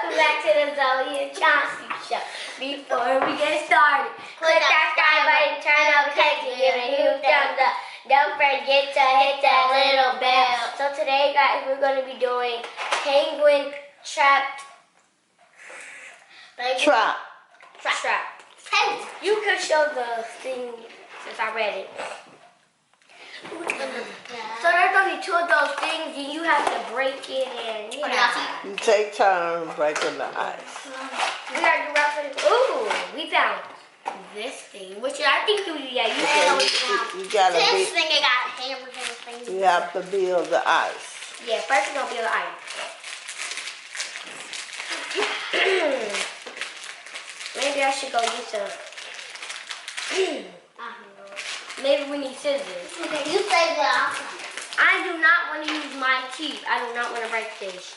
welcome back to the Zoe and Chauncey show. Before we get started, click that subscribe button, turn on notifications, give it a huge thumbs up. Don't forget to hit that little bell. So today, guys, we're going to be doing penguin trap. You can show the thing since I read it. So there's going to be two of those things and you have to break it and, You take turns breaking the ice. We got to wrap it. Ooh, we found this thing, which I think you gotta this thing it got hammers and things. You have to build the ice. Yeah, first we're going to build the ice. Maybe I should go get some. Maybe we need scissors. Okay, you say that. I do not want to use my teeth. I do not want to break this.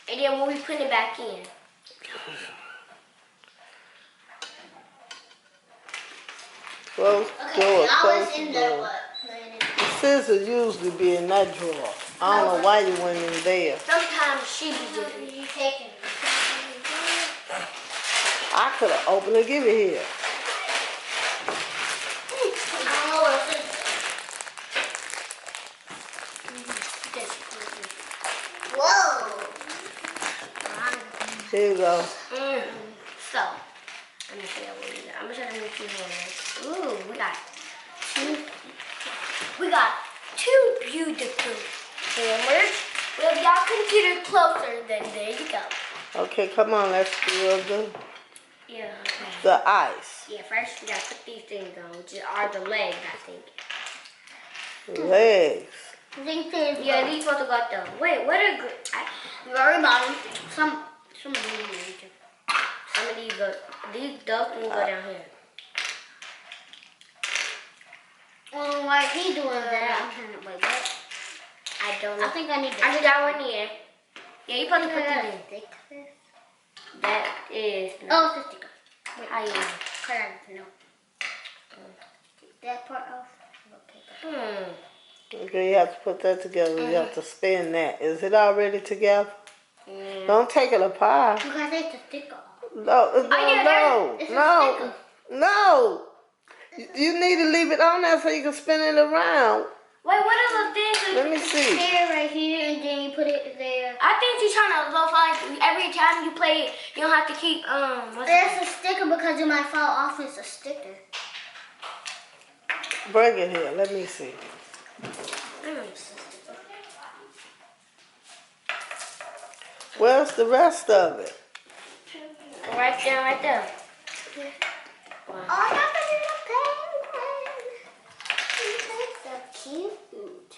And then when we put it back in. Close door, close the door. The scissors usually be in that drawer. I don't know why you went in there. Sometimes she be doing it. I could have opened it. Give it here. Whoa! Here you go. So, let me show you what we got. I'm gonna show you two hands. Ooh, we got two beautiful hammers. Well, if y'all can get it closer, then there you go. Okay, come on, let's build the ice. Yeah, first we gotta put these things on, which are the legs, I think. Legs. Yeah, these supposed to go though. Wait, what are good? Very bottom. Some of these. Some of these go. Those can go down here. Why is he doing that? I'm trying to wait. What? I don't know. I think I need. I just got one here. Yeah, you supposed to put that in. That is. Oh, it's a sticker. Wait, I am. I know. That part off. Okay. Okay, you have to put that together. You have to spin that. Is it already together? Don't take it apart. You gotta take the sticker off. No. You need to leave it on there so you can spin it around. Wait, what are the things? Let me see. Here, right here, and then you put it there. I think you're trying to look like every time you play it, you don't have to keep There's a sticker because it might fall off. It's a sticker. Bring it here. Let me see. Where's the rest of it? Right there. Wow. Oh, I got the little penguin. He's so cute.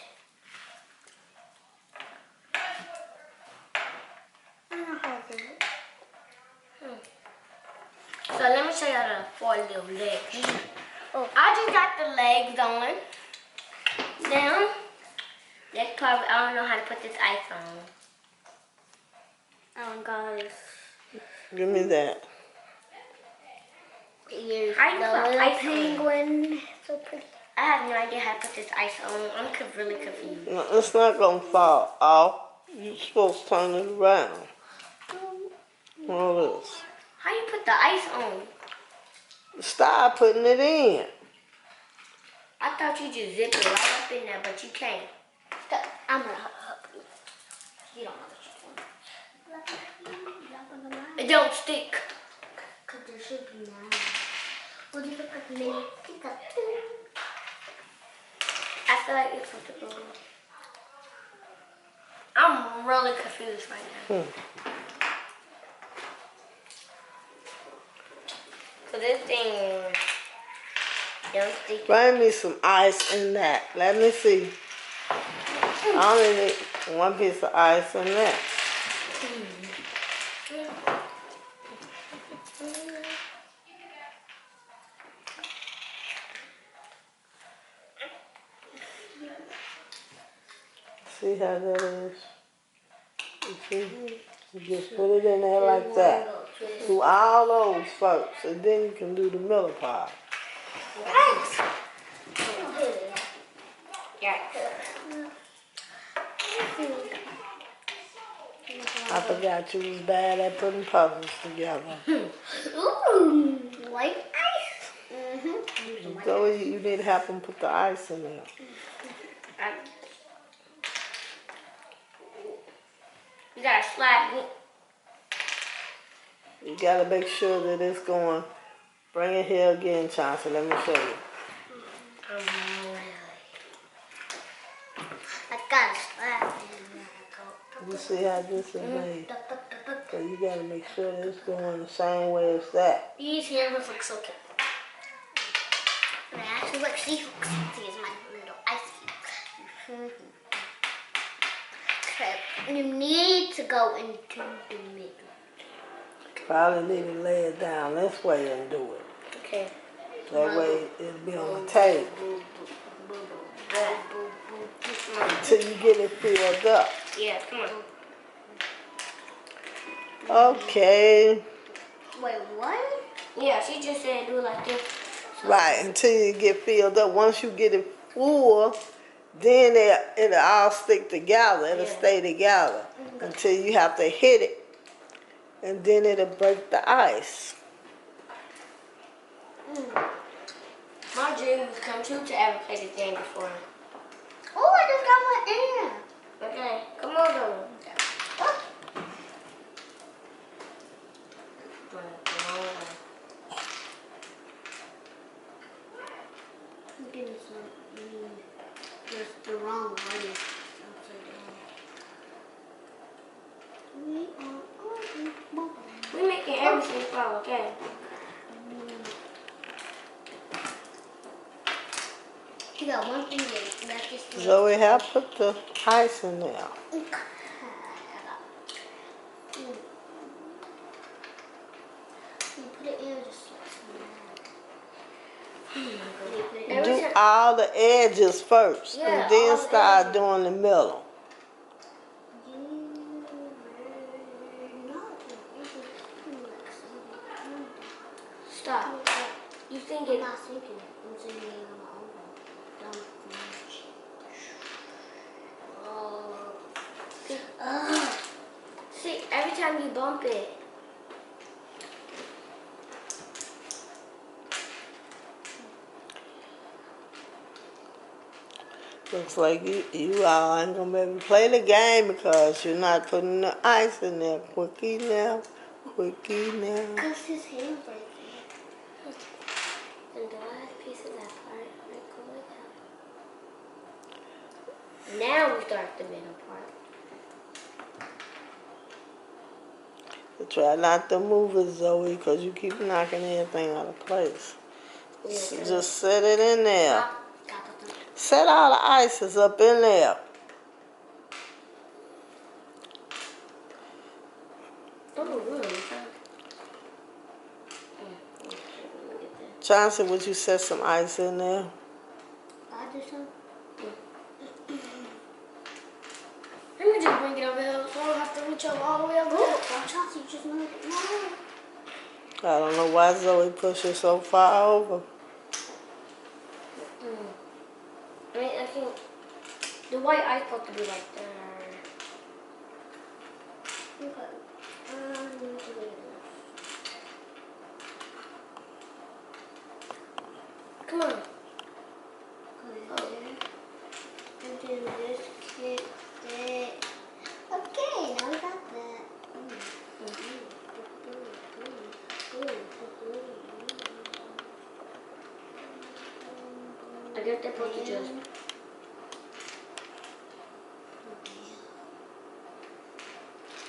So let me show you the 4 little legs. I just got the legs on. Now, next part, I don't know how to put this ice on. Oh, guys. Give me that. Here's I the little ice penguin. So pretty. I have no idea how to put this ice on. I'm really confused. No, it's not going to fall off. You're supposed to turn it around. All this. How you put the ice on? Stop putting it in. I thought you just zip it right up in there, but you can't. I'm gonna help you. You don't know what you're doing. It don't stick. Cause there should be now. What do you look like a mini sticker? I feel like it's supposed to go. I'm really confused right now. So this thing don't stick. Bring me some ice in that. Let me see. I only need 1 piece of ice in that. See how that is? You see? You just put it in there like that. Do all those first, and then you can do the Miller pie. Yeah. I forgot you was bad at putting puzzles together. Ooh, white ice. Mm-hmm. So you need to help them put the ice in there. You gotta slide it. You gotta make sure that it's going. Bring it here again, Chauncey. Let me show you. I gotta slap You see how this is made? So you gotta make sure that it's going the same way as that. These hammers look so cute. It actually looks, see, here's my little ice cube. Okay, you need to go into the middle. Probably need to lay it down this way and do it. Okay. That way it'll be on the tape until you get it filled up. Yeah, come on. Okay. Wait, what? Yeah, she just said do it like this. Right, until you get filled up. Once you get it full, then it'll all stick together. It'll stay together until you have to hit it. And then it'll break the ice. My dream was come true to ever play this game before. Oh, I just got one in. Okay, come on, though. I'm getting some. Just the wrong way. We're making everything fall, okay? You got one thing left. So we have put the ice in there. You put it in just Do all the edges first, Yeah, and then all the start edges. doing the middle. Stop. You think I'm it... not thinking it. I'm thinking it on my own. See, every time you bump it... Looks like you all ain't gonna be able to play the game because you're not putting the ice in there. Quickie now, quickie now. Because his hand breaking. And the last piece of that part, now we start the middle part. So try not to move it, Zoe, because you keep knocking everything out of place. Yeah, So just set it in there. Stop. Set all the ices up in there. Oh, really? Chauncey, would you set some ice in there? I do some. Let me just bring it over here so I don't have to reach over all the way over there. Watch out, you just moved it. No. I don't know why Zoe pushed it so far over. I mean, I think the white ice supposed to be like that. Okay. Come on. And then this kid that. Okay, now we got that. I guess they're supposed to just...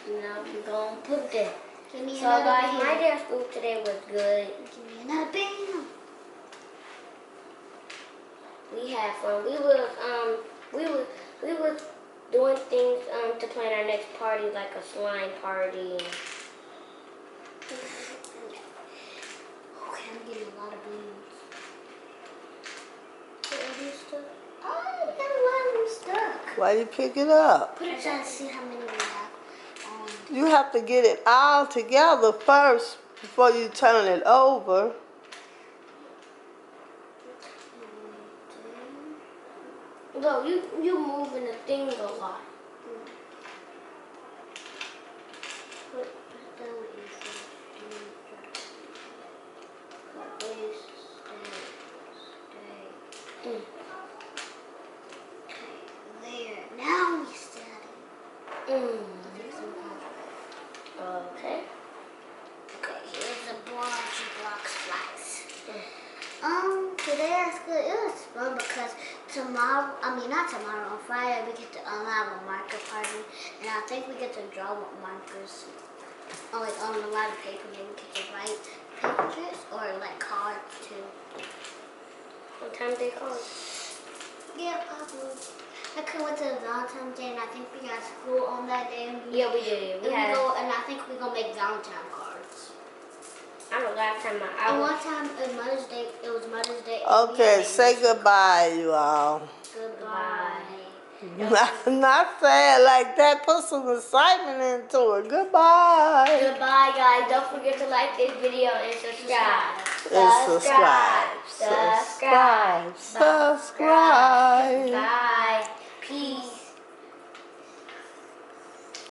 Now we're going to put that. Give me So another guys, band. my dance food today was good. Give me another band. We had fun. We was doing things to plan our next party, like a slime party. Okay, I'm getting a lot of balloons. Oh, we got a lot of them stuck. Why you pick it up? Put it down to see how many we have. You have to get it all together first before you turn it over. No, you moving the thing a lot. Okay. Okay, here's a bunch of blocks flies. Today at school it was fun because not tomorrow, on Friday we get to have a marker party, and I think we get to draw with markers. Like on a lot of paper, maybe we get to write pictures or like cards too. What time they call? Yeah, probably. I could went to the Valentine's Day, and I think we got school on that day. And Yeah, we did. and I think we're gonna make Valentine cards. I don't know last time And one time it was Mother's Day. Okay, say goodbye, you all. Goodbye. Not sad like that. Put some excitement into it. Goodbye. Goodbye, guys. Don't forget to like this video and subscribe. And subscribe. Subscribe. Subscribe. Bye.